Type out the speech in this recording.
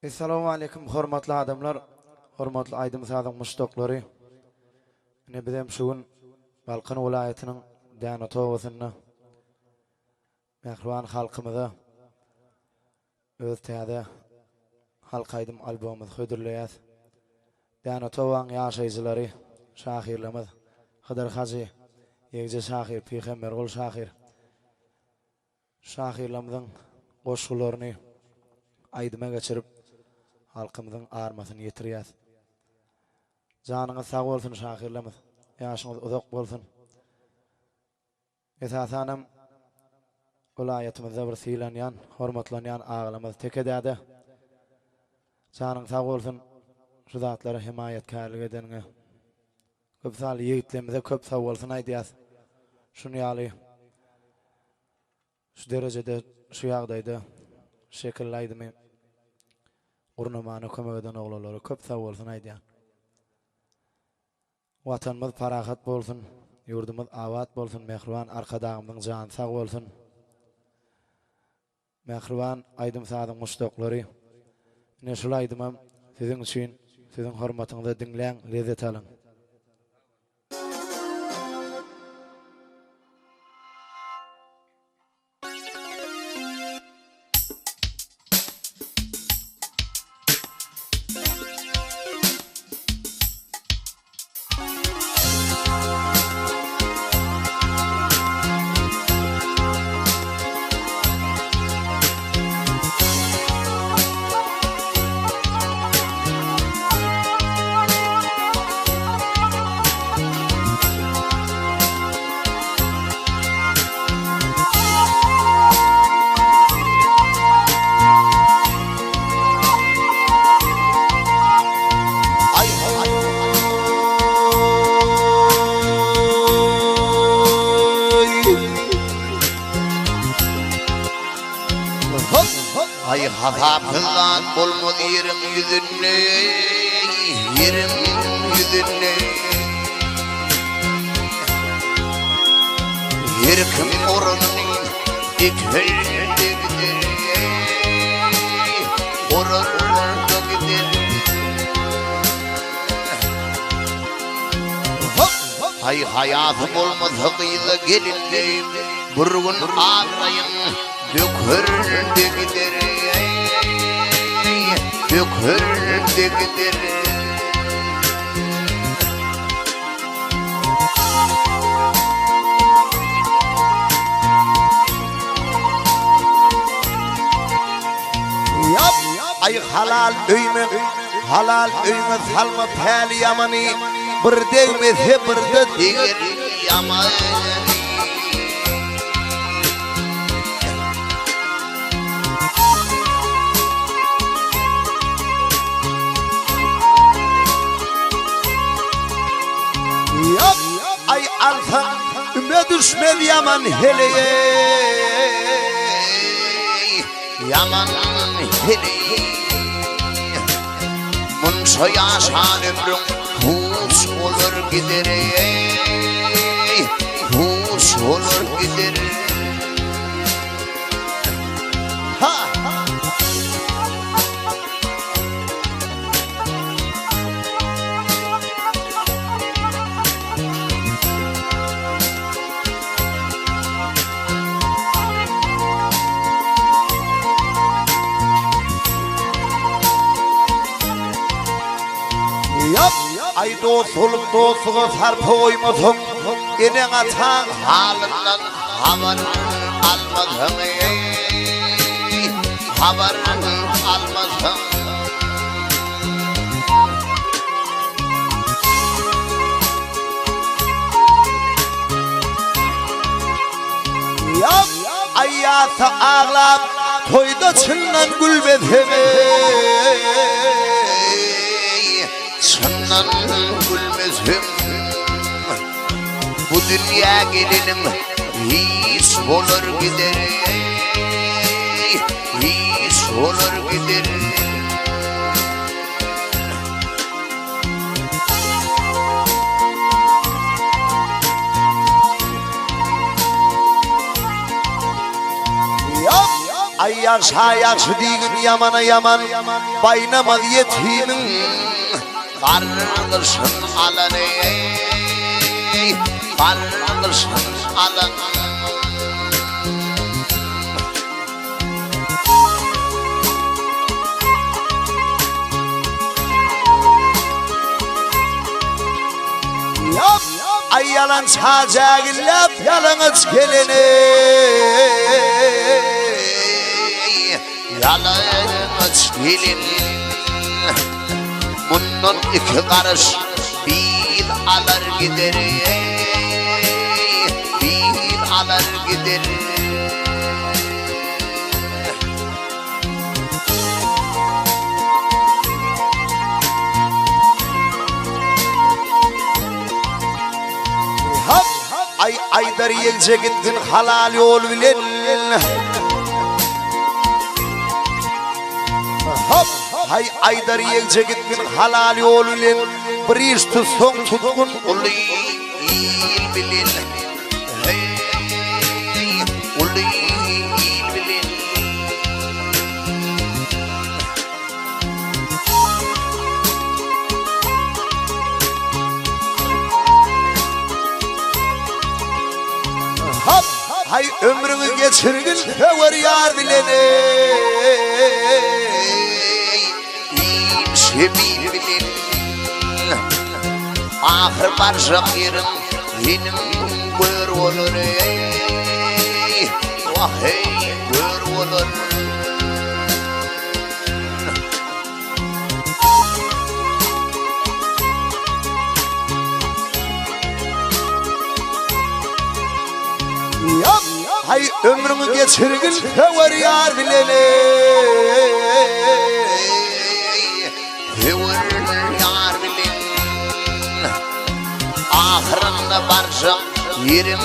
Assalamu alaikum hormatly adamlar, hormatly aýdym sadan muşdoklary. Ne bizem şugun Balkan welaýatynyň Däne towasyna mehriban halkymyza öz täze halk aýdym albumymyz hödürleýär. Däne towaň ýaşaýjylary, şahirlerimiz Hydar Haji, Ýegje şahir, Peygambergul şahir. Şahirlerimiziň goşgularyny aýdyma geçirip halkymyzyň armasyny ýetirýär. Janyňyz sag bolsun şahirlerimiz, ýaşyňyz uzak bolsun. Esasanam welaýatymyzda bir sylanýan, hormatlanýan aglamyz tekedäde. Janyň sag bolsun, şu zatlara himayetkarlyk edeniňe. Köp sal ýigitlerimize köp sag bolsun aýdýas. Şunu ýaly şu derejede, şu ýagdaýda şekilläýdimi? Gurnamany kömek eden oglary köp sag bolsun aýdýan. Watanymyz parahat bolsun, ýurdumyz awat bolsun, mehriban arkadağymyň jany sag bolsun. Mehriban aýdym sadyň muşdoklary. Ne şol aýdymam siziň üçin, siziň hormatyňyza dinleň, lezzet alyň. Ay hafafından bulmaz yerim yüzünü, yerim yüzünü. Yerkim oranını dikildidir, oranda gider. Ay hayatım olmaz hızıyla gelindim, bir gün ağlayın döküldü gider. Döküldü gider. Ay halal öyme salma peli yamani, bir değmese bir de diğer yamani. Ay alsan üme düşmez yaman hele, yaman hele. Munşa yaşan ömrüm huş olur gider, huş olur gider. Ay dost olup dostuğa sarpa koymasın, eneň atan halından haber almasın, haber almasın. Ay yasa ağlap toyda çınlan gülbeseme, çınlan gülmezim. Bu dünya gelinim hiç olur gider, hiç olur gider. ay yaşayakşı digin yamana yaman baynamaz yetimin kardeşin alan ey kardeşin alan ay yalan çacağılap yalınız gelene yalınız gelin bunun iki karış bir alır gider bir alır gider ay aydar yelce gittin halal yol bilen hay aydar yelce gittin halal yol bilen bir iş tutsun tutkun ulu il bilen ulu il bilen hay ömrümü geçirgin var yar bilene İmşebi bilin ahır barşak yerim benim gör olur vahey gör olur hay ömrümü geçirgin var yar bilene var yar bilen ahırında barşak yerim